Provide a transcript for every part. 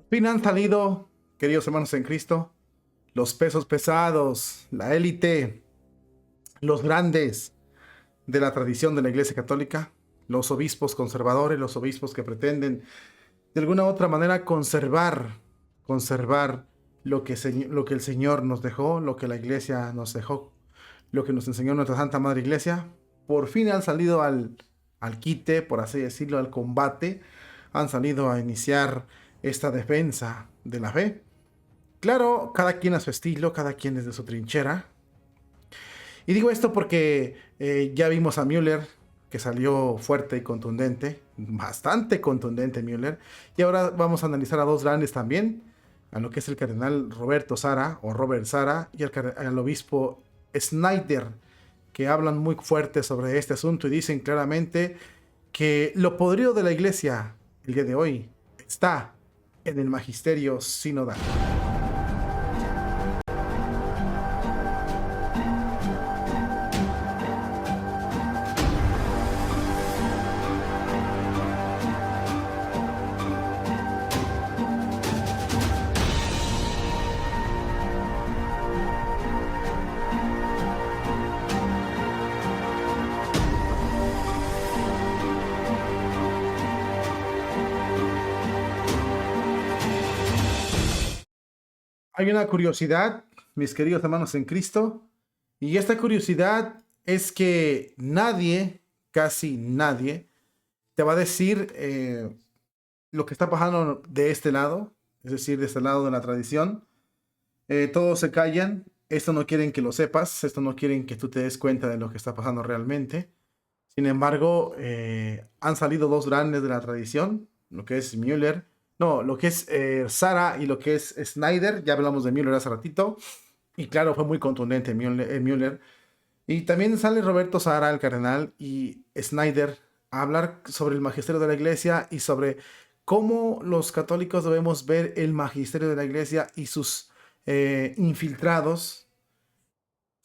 Fin han salido, queridos hermanos en Cristo, los pesos pesados, la élite, los grandes de la tradición de la Iglesia Católica, los obispos conservadores, los obispos que pretenden de alguna u otra manera conservar lo que el Señor nos dejó, lo que la Iglesia nos dejó, lo que nos enseñó nuestra Santa Madre Iglesia. Por fin han salido al quite, por así decirlo, al combate, han salido a iniciar esta defensa de la fe. Claro, cada quien a su estilo, cada quien desde su trinchera. Y digo esto porque ya vimos a Müller, que salió fuerte y contundente, bastante contundente Müller. Y ahora vamos a analizar a dos grandes también, a lo que es el cardenal Roberto Sara, o Robert Sara, y al obispo Snyder, que hablan muy fuerte sobre este asunto y dicen claramente que lo podrido de la iglesia el día de hoy está en el magisterio sinodal. Hay una curiosidad, mis queridos hermanos en Cristo, y esta curiosidad es que nadie, casi nadie, te va a decir lo que está pasando de este lado, es decir, de este lado de la tradición. Todos se callan, esto no quieren que lo sepas, esto no quieren que tú te des cuenta de lo que está pasando realmente. Sin embargo, han salido dos grandes de la tradición, lo que es Müller, no, lo que es Sara y lo que es Snyder. Ya hablamos de Müller hace ratito, y claro, fue muy contundente Müller. Y también sale Roberto Sara, el cardenal, y Snyder a hablar sobre el magisterio de la iglesia y sobre cómo los católicos debemos ver el magisterio de la iglesia y sus infiltrados.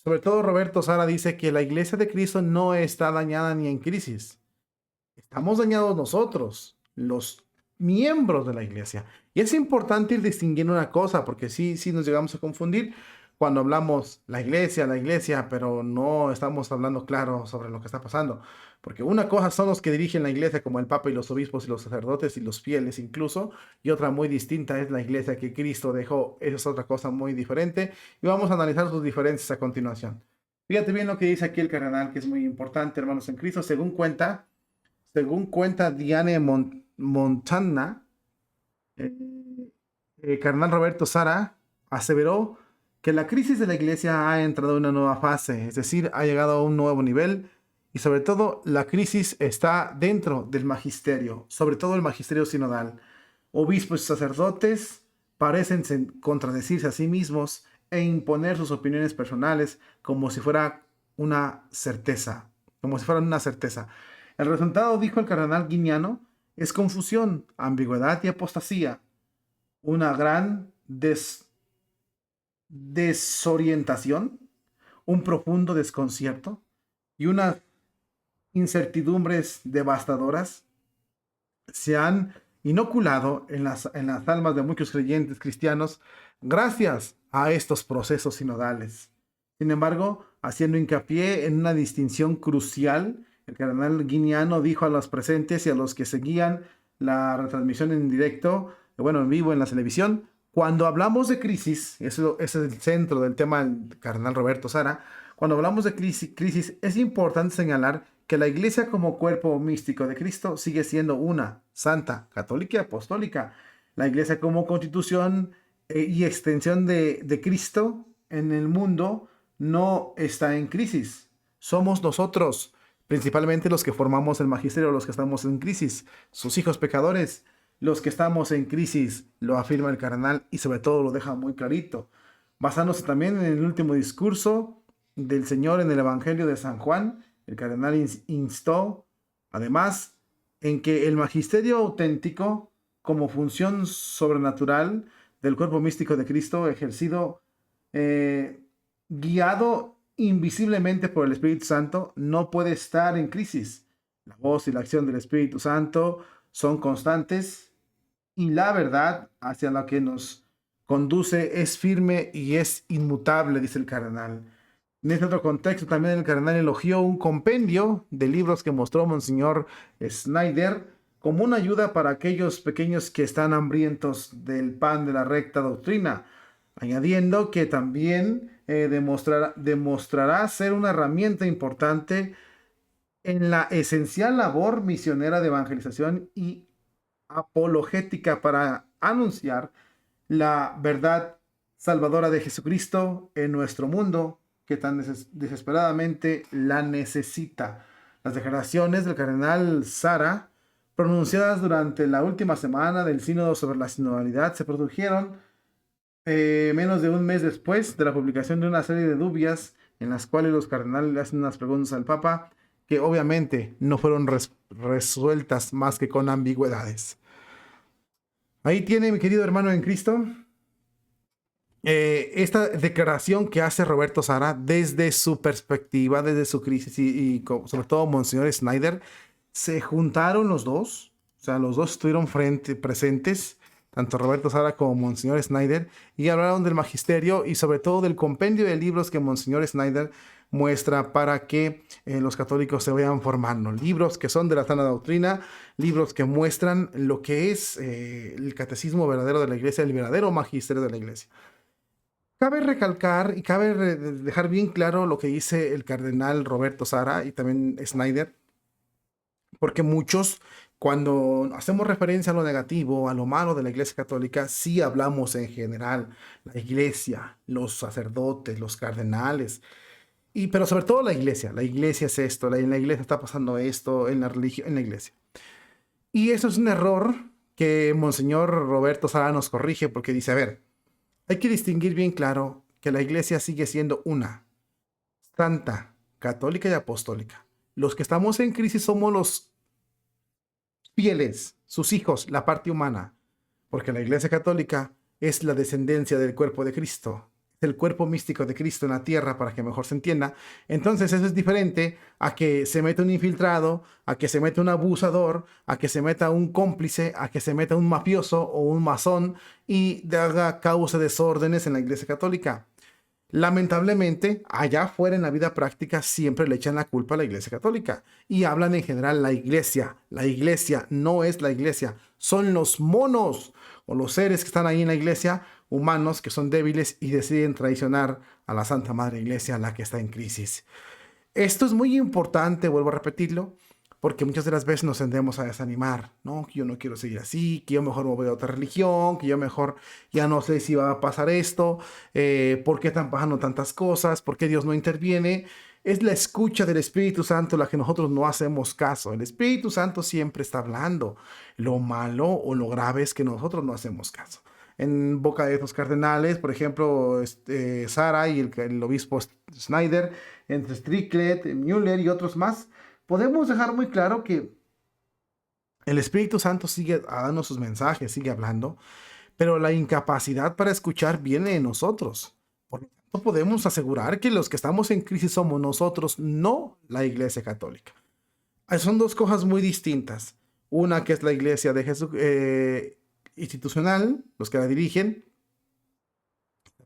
Sobre todo Roberto Sara dice que la iglesia de Cristo no está dañada ni en crisis. Estamos dañados nosotros, los miembros de la iglesia. Y es importante ir distinguiendo una cosa, porque sí nos llegamos a confundir cuando hablamos la iglesia, pero no estamos hablando claro sobre lo que está pasando. Porque una cosa son los que dirigen la iglesia, como el Papa y los obispos y los sacerdotes y los fieles incluso, y otra muy distinta es la iglesia que Cristo dejó. Esa es otra cosa muy diferente, y vamos a analizar sus diferencias a continuación. Fíjate bien lo que dice aquí el cardenal, que es muy importante, hermanos en Cristo, según cuenta Diane Montana, el cardenal Roberto Sara aseveró que la crisis de la iglesia ha entrado en una nueva fase, es decir, ha llegado a un nuevo nivel, y sobre todo la crisis está dentro del magisterio, sobre todo el magisterio sinodal. Obispos y sacerdotes parecen contradecirse a sí mismos e imponer sus opiniones personales como si fuera una certeza, como si fueran una certeza. El resultado, dijo el cardenal Guiniano, es confusión, ambigüedad y apostasía, una gran desorientación, un profundo desconcierto y unas incertidumbres devastadoras se han inoculado en las almas de muchos creyentes cristianos gracias a estos procesos sinodales. Sin embargo, haciendo hincapié en una distinción crucial, el cardenal Guiniano dijo a los presentes y a los que seguían la retransmisión en directo, bueno, en vivo en la televisión, cuando hablamos de crisis, eso es el centro del tema del cardenal Roberto Sara, cuando hablamos de crisis es importante señalar que la iglesia como cuerpo místico de Cristo sigue siendo una, santa, católica y apostólica. La iglesia como constitución y extensión de Cristo en el mundo no está en crisis. Somos nosotros, principalmente los que formamos el magisterio, los que estamos en crisis, sus hijos pecadores, los que estamos en crisis, lo afirma el cardenal y sobre todo lo deja muy clarito, basándose también en el último discurso del Señor en el Evangelio de San Juan. El cardenal instó, además, en que el magisterio auténtico, como función sobrenatural del cuerpo místico de Cristo, ejercido, guiado invisiblemente por el Espíritu Santo, no puede estar en crisis. La voz y la acción del Espíritu Santo son constantes y la verdad hacia la que nos conduce es firme y es inmutable, dice el cardenal. En este otro contexto también el cardenal elogió un compendio de libros que mostró Monseñor Snyder como una ayuda para aquellos pequeños que están hambrientos del pan de la recta doctrina, añadiendo que también demostrará ser una herramienta importante en la esencial labor misionera de evangelización y apologética para anunciar la verdad salvadora de Jesucristo en nuestro mundo que tan desesperadamente la necesita. Las declaraciones del cardenal Sara, pronunciadas durante la última semana del sínodo sobre la sinodalidad, se produjeron menos de un mes después de la publicación de una serie de dubias en las cuales los cardenales le hacen unas preguntas al Papa que obviamente no fueron resueltas más que con ambigüedades. Ahí tiene, mi querido hermano en Cristo, esta declaración que hace Roberto Sara desde su perspectiva, desde su crisis y sobre todo Monseñor Snyder, se juntaron los dos, o sea, los dos estuvieron presentes, tanto Roberto Sara como Monseñor Snyder, y hablaron del magisterio y sobre todo del compendio de libros que Monseñor Snyder muestra para que los católicos se vayan formando. Libros que son de la sana doctrina, libros que muestran lo que es el catecismo verdadero de la Iglesia, el verdadero magisterio de la Iglesia. Cabe recalcar y cabe dejar bien claro lo que dice el cardenal Roberto Sara y también Snyder, porque muchos, cuando hacemos referencia a lo negativo, a lo malo de la Iglesia Católica, sí hablamos en general, la Iglesia, los sacerdotes, los cardenales, pero sobre todo la Iglesia es esto, en la Iglesia está pasando esto, en la religión, en la Iglesia. Y eso es un error que Monseñor Roberto Sara nos corrige porque dice, a ver, hay que distinguir bien claro que la Iglesia sigue siendo una, santa, católica y apostólica. Los que estamos en crisis somos los fieles, sus hijos, la parte humana, porque la Iglesia Católica es la descendencia del cuerpo de Cristo, el cuerpo místico de Cristo en la tierra, para que mejor se entienda. Entonces eso es diferente a que se meta un infiltrado, a que se meta un abusador, a que se meta un cómplice, a que se meta un mafioso o un masón y haga causa desórdenes en la Iglesia Católica. Lamentablemente, allá afuera en la vida práctica siempre le echan la culpa a la Iglesia Católica y hablan en general la Iglesia. La Iglesia no es la Iglesia, son los monos o los seres que están ahí en la Iglesia, humanos que son débiles y deciden traicionar a la Santa Madre Iglesia, la que está en crisis. Esto es muy importante, vuelvo a repetirlo, porque muchas de las veces nos tendemos a desanimar, ¿no? Que yo no quiero seguir así, que yo mejor me voy a otra religión, que yo mejor ya no sé si va a pasar esto, ¿por qué están pasando tantas cosas? ¿Por qué Dios no interviene? Es la escucha del Espíritu Santo la que nosotros no hacemos caso. El Espíritu Santo siempre está hablando. Lo malo o lo grave es que nosotros no hacemos caso. En boca de estos cardenales, por ejemplo, Sara y el obispo Snyder, entre Stricklet, Müller y otros más, podemos dejar muy claro que el Espíritu Santo sigue dando sus mensajes, sigue hablando, pero la incapacidad para escuchar viene de nosotros. Por lo tanto, podemos asegurar que los que estamos en crisis somos nosotros, no la Iglesia Católica. Son dos cosas muy distintas. Una que es la Iglesia de Jesús institucional, los que la dirigen,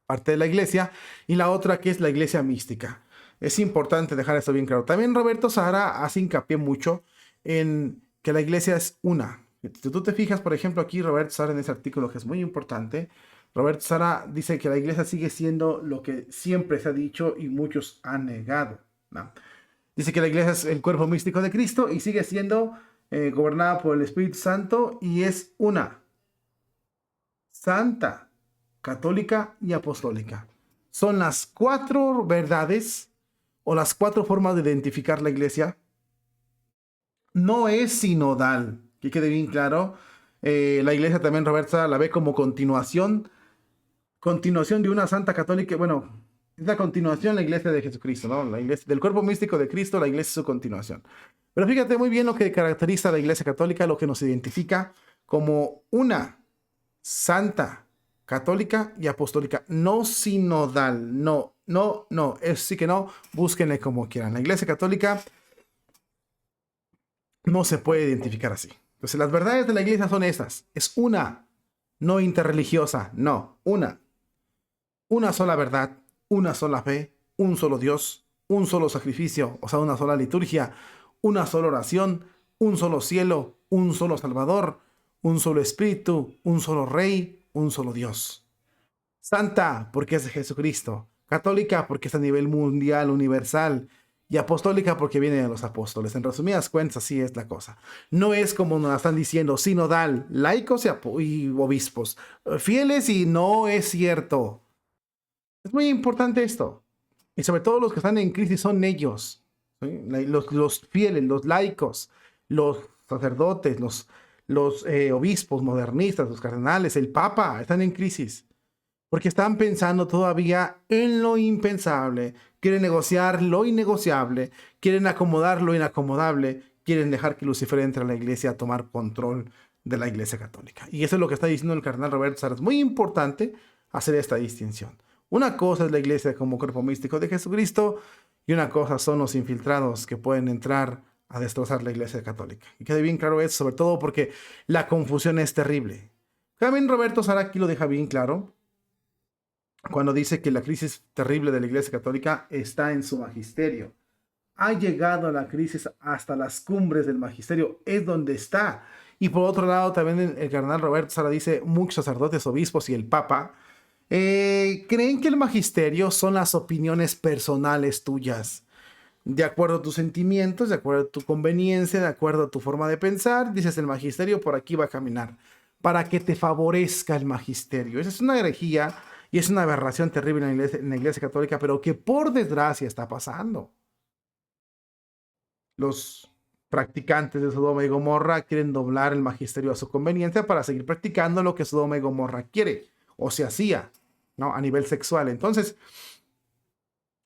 parte de la Iglesia, y la otra que es la Iglesia mística. Es importante dejar esto bien claro. También Roberto Sara hace hincapié mucho en que la Iglesia es una. Si tú te fijas, por ejemplo, aquí Roberto Sara en ese artículo que es muy importante, Roberto Sara dice que la Iglesia sigue siendo lo que siempre se ha dicho y muchos han negado, ¿no? Dice que la Iglesia es el cuerpo místico de Cristo y sigue siendo gobernada por el Espíritu Santo y es una, santa, católica y apostólica. Son las cuatro verdades o las cuatro formas de identificar la Iglesia. No es sinodal, que quede bien claro. La Iglesia también, Roberta, la ve como continuación de una santa católica. Bueno, es la continuación de la Iglesia de Jesucristo, ¿no? La Iglesia del cuerpo místico de Cristo, la Iglesia es su continuación. Pero fíjate muy bien lo que caracteriza a la Iglesia Católica, lo que nos identifica como una santa, católica y apostólica, no sinodal, no, eso sí que no, búsquenle como quieran. La Iglesia Católica no se puede identificar así. Entonces, las verdades de la Iglesia son estas, es una, no interreligiosa, no, una sola verdad, una sola fe, un solo Dios, un solo sacrificio, o sea, una sola liturgia, una sola oración, un solo cielo, un solo Salvador, un solo Espíritu, un solo Rey, un solo Dios. Santa, porque es de Jesucristo. Católica, porque es a nivel mundial, universal. Y apostólica, porque viene de los apóstoles. En resumidas cuentas, así es la cosa. No es como nos están diciendo, sinodal, laicos y obispos, fieles, y no es cierto. Es muy importante esto. Y sobre todo los que están en crisis son ellos. ¿Sí? Los fieles, los laicos, los sacerdotes, los obispos modernistas, los cardenales, el papa, están en crisis. Porque están pensando todavía en lo impensable, quieren negociar lo innegociable, quieren acomodar lo inacomodable, quieren dejar que Lucifer entre a la iglesia a tomar control de la iglesia católica. Y eso es lo que está diciendo el cardenal Roberto Sara. Es muy importante hacer esta distinción. Una cosa es la iglesia como cuerpo místico de Jesucristo y una cosa son los infiltrados que pueden entrar a destrozar la iglesia católica. Y quede bien claro eso, sobre todo porque la confusión es terrible. También Roberto Sara aquí lo deja bien claro cuando dice que la crisis terrible de la Iglesia Católica está en su magisterio. Ha llegado a la crisis hasta las cumbres del magisterio, es donde está. Y por otro lado, también el cardenal Roberto Sara dice, muchos sacerdotes, obispos y el Papa creen que el magisterio son las opiniones personales tuyas. De acuerdo a tus sentimientos, de acuerdo a tu conveniencia, de acuerdo a tu forma de pensar, dices el magisterio por aquí va a caminar, para que te favorezca el magisterio. Esa es una herejía y es una aberración terrible en la iglesia católica, pero que por desgracia está pasando. Los practicantes de Sodoma y Gomorra quieren doblar el magisterio a su conveniencia para seguir practicando lo que Sodoma y Gomorra quiere o se hacía, ¿no? A nivel sexual. Entonces,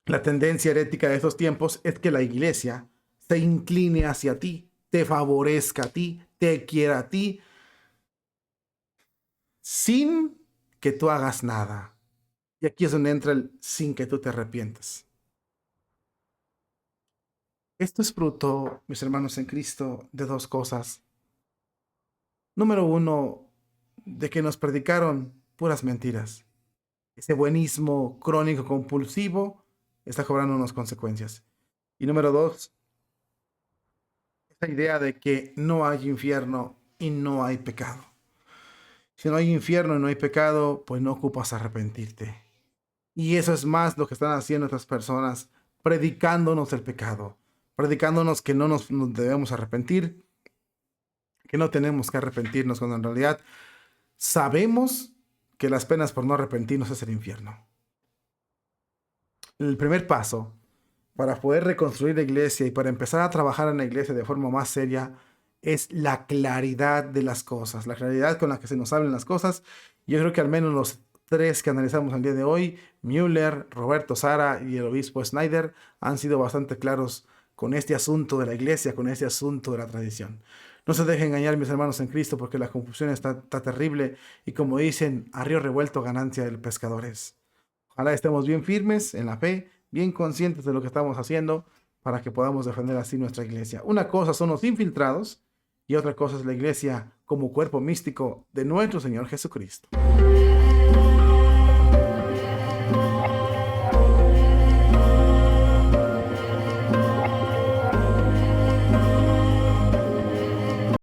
la tendencia herética de estos tiempos es que la iglesia se incline hacia ti, te favorezca a ti, te quiera a ti, sin que tú hagas nada. Y aquí es donde entra el sin que tú te arrepientas. Esto es fruto, mis hermanos en Cristo, de dos cosas. Número uno, de que nos predicaron puras mentiras. Ese buenismo crónico compulsivo está cobrando unas consecuencias. Y número dos, esta idea de que no hay infierno y no hay pecado. Si no hay infierno y no hay pecado, pues no ocupas arrepentirte. Y eso es más lo que están haciendo estas personas, predicándonos el pecado, predicándonos que no nos debemos arrepentir, que no tenemos que arrepentirnos, cuando en realidad sabemos que las penas por no arrepentirnos es el infierno. El primer paso para poder reconstruir la iglesia y para empezar a trabajar en la iglesia de forma más seria es la claridad de las cosas, la claridad con la que se nos hablan las cosas. Yo creo que al menos los tres que analizamos el día de hoy, Müller, Roberto Sara y el obispo Schneider, han sido bastante claros con este asunto de la iglesia, con este asunto de la tradición. No se dejen engañar, mis hermanos en Cristo, porque la confusión está terrible y, como dicen, a río revuelto ganancia del pescador es. Ojalá estemos bien firmes en la fe, bien conscientes de lo que estamos haciendo para que podamos defender así nuestra iglesia. Una cosa son los infiltrados y otra cosa es la iglesia como cuerpo místico de nuestro Señor Jesucristo.